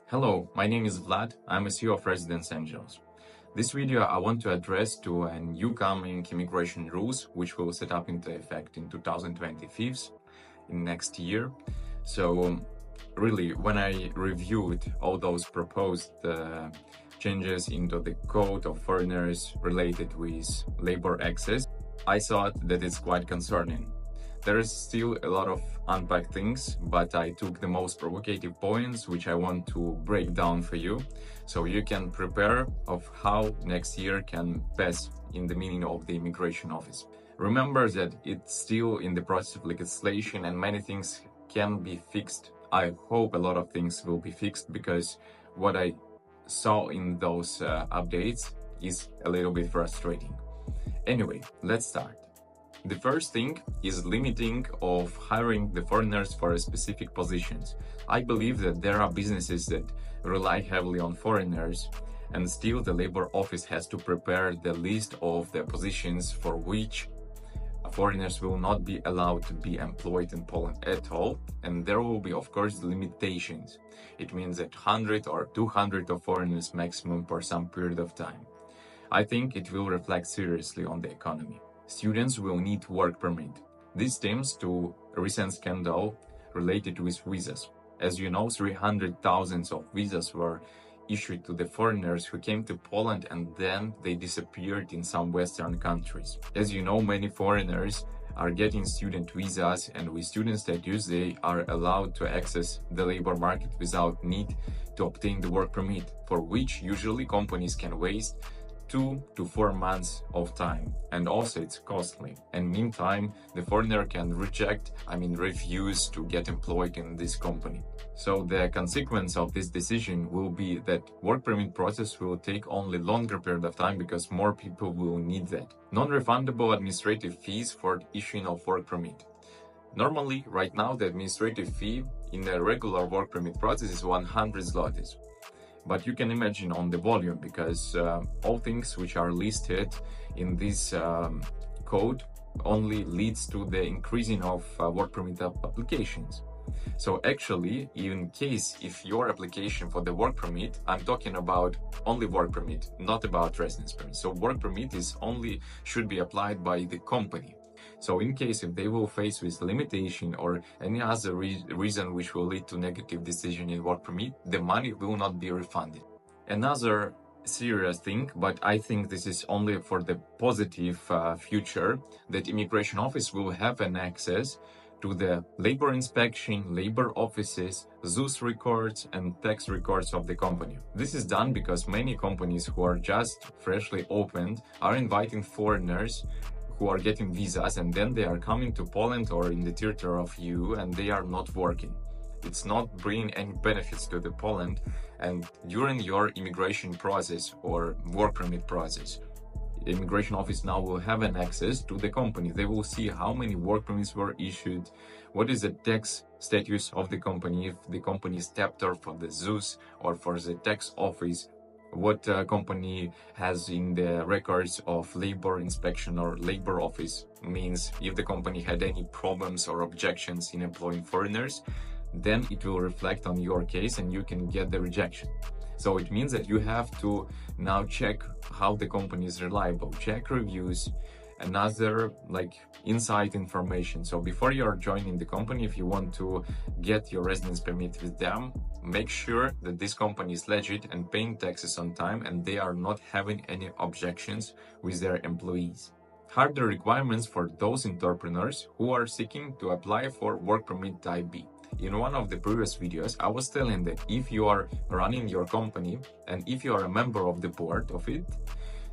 Hello, my name is Vlad. I'm a CEO of Residence Angels. This video I want to address to a new coming immigration rules which will set up into effect in 2025 in next year. So really, when I reviewed all those proposed changes into the code of foreigners related with labor access, I thought that it's quite concerning. There is still a lot of unpacked things, but I took the most provocative points which I want to break down for you, so you can prepare of how next year can pass in the meaning of the immigration office. Remember that it's still in the process of legislation and many things can be fixed. I hope a lot of things will be fixed because what I saw in those updates is a little bit frustrating. Anyway, let's start. The first thing is limiting of hiring the foreigners for specific positions. I believe that there are businesses that rely heavily on foreigners, and still the labor office has to prepare the list of the positions for which foreigners will not be allowed to be employed in Poland at all, and there will be, of course, limitations. It means that 100 or 200 of foreigners maximum for some period of time. I think it will reflect seriously on the economy. Students will need work permit. This stems to a recent scandal related with visas. As you know, 300,000 of visas were issued to the foreigners who came to Poland and then they disappeared in some Western countries. As you know, many foreigners are getting student visas, and with student status they are allowed to access the labor market without need to obtain the work permit, for which usually companies can waste 2 to 4 months of time, and also it's costly. And meantime, the foreigner can refuse to get employed in this company. So the consequence of this decision will be that work permit process will take only longer period of time because more people will need that. Non-refundable administrative fees for issuing of work permit. Normally, right now, the administrative fee in a regular work permit process is 100 zlotys. But you can imagine on the volume, because all things which are listed in this code only leads to the increasing of work permit applications. So actually, in case if your application for the work permit, I'm talking about only work permit, not about residence permit. So work permit should be applied by the company. So in case if they will face with limitation or any other reason which will lead to negative decision in work permit, the money will not be refunded. Another serious thing, but I think this is only for the positive future, that immigration office will have an access to the labor inspection, labor offices, ZUS records and tax records of the company. This is done because many companies who are just freshly opened are inviting foreigners who are getting visas, and then they are coming to Poland or in the territory of EU and they are not working. It's not bringing any benefits to the Poland, and during your immigration process or work permit process, the immigration office now will have an access to the company. They will see how many work permits were issued, what is the tax status of the company, if the company is debtor for the ZUS or for the tax office, what company has in the records of labor inspection or labor office, means if the company had any problems or objections in employing foreigners, then it will reflect on your case and you can get the rejection. So it means that you have to now check how the company is reliable, check reviews, another inside information. So before you are joining the company, if you want to get your residence permit with them, make sure that this company is legit and paying taxes on time and they are not having any objections with their employees. Harder requirements for those entrepreneurs who are seeking to apply for work permit type B. In one of the previous videos, I was telling that if you are running your company and if you are a member of the board of it,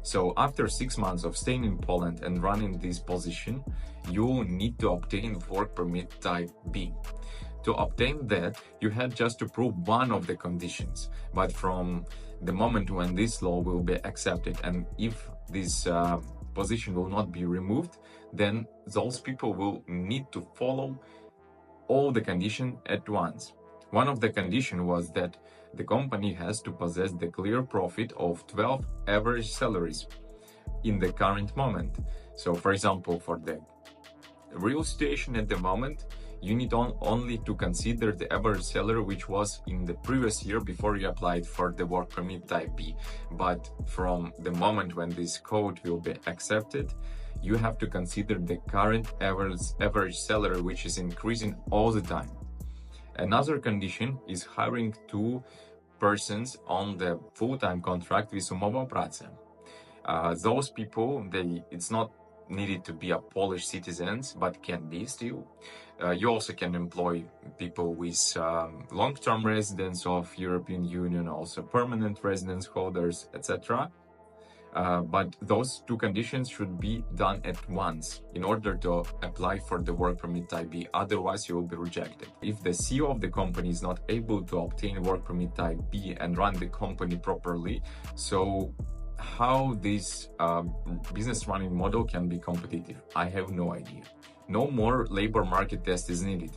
so after 6 months of staying in Poland and running this position, you need to obtain work permit type B. To obtain that, you had just to prove one of the conditions. But from the moment when this law will be accepted, and if this position will not be removed, then those people will need to follow all the conditions at once. One of the conditions was that the company has to possess the clear profit of 12 average salaries in the current moment. So for example, for the real situation at the moment, you need only to consider the average salary which was in the previous year before you applied for the work permit type B. But from the moment when this code will be accepted, you have to consider the current average salary, which is increasing all the time. Another condition is hiring 2 persons on the full-time contract with umowa o pracę. Those people, it's not needed to be a Polish citizens, but can be still. You also can employ people with long-term residence of European Union, also permanent residence holders, etc. But those 2 conditions should be done at once in order to apply for the work permit type B, otherwise you will be rejected. If the CEO of the company is not able to obtain work permit type B and run the company properly, so how this business running model can be competitive? I have no idea. No more labor market test is needed.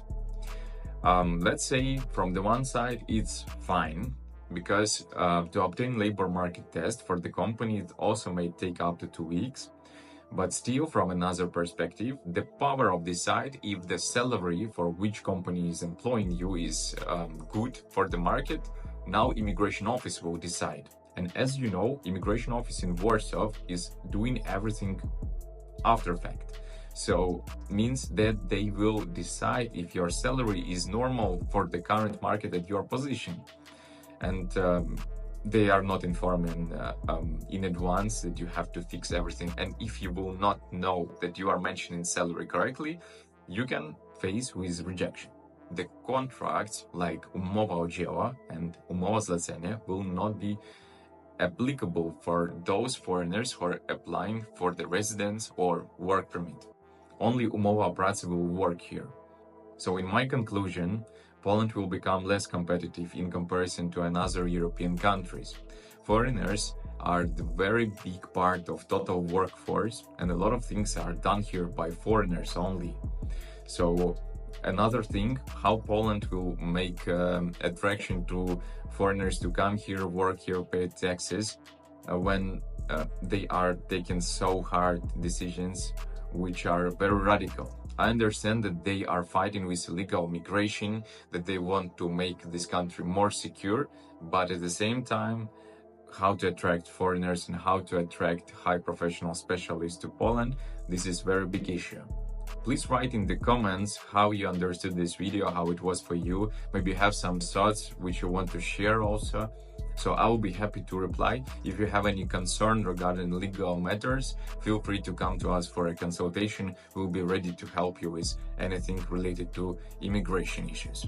Let's say from the one side it's fine, because to obtain labor market test for the company it also may take up to 2 weeks. But still, from another perspective, the power of this side, if the salary for which company is employing you is good for the market, now immigration office will decide. And as you know, immigration office in Warsaw is doing everything after fact. So means that they will decide if your salary is normal for the current market at your position. And they are not informing in advance that you have to fix everything. And if you will not know that you are mentioning salary correctly, you can face with rejection. The contracts like umowa o dzieło and umowa zlecenie will not be applicable for those foreigners who are applying for the residence or work permit. Only umowa o pracę will work here. So in my conclusion, Poland will become less competitive in comparison to another European countries. Foreigners are the very big part of total workforce, and a lot of things are done here by foreigners only. So another thing, how Poland will make attraction to foreigners to come here, work here, pay taxes, when they are taking so hard decisions which are very radical. I understand that they are fighting with illegal migration, that they want to make this country more secure, but at the same time, how to attract foreigners and how to attract high professional specialists to Poland, this is a very big issue. Please write in the comments how you understood this video, how it was for you. Maybe you have some thoughts which you want to share also. So I will be happy to reply. If you have any concern regarding legal matters, feel free to come to us for a consultation. We'll be ready to help you with anything related to immigration issues.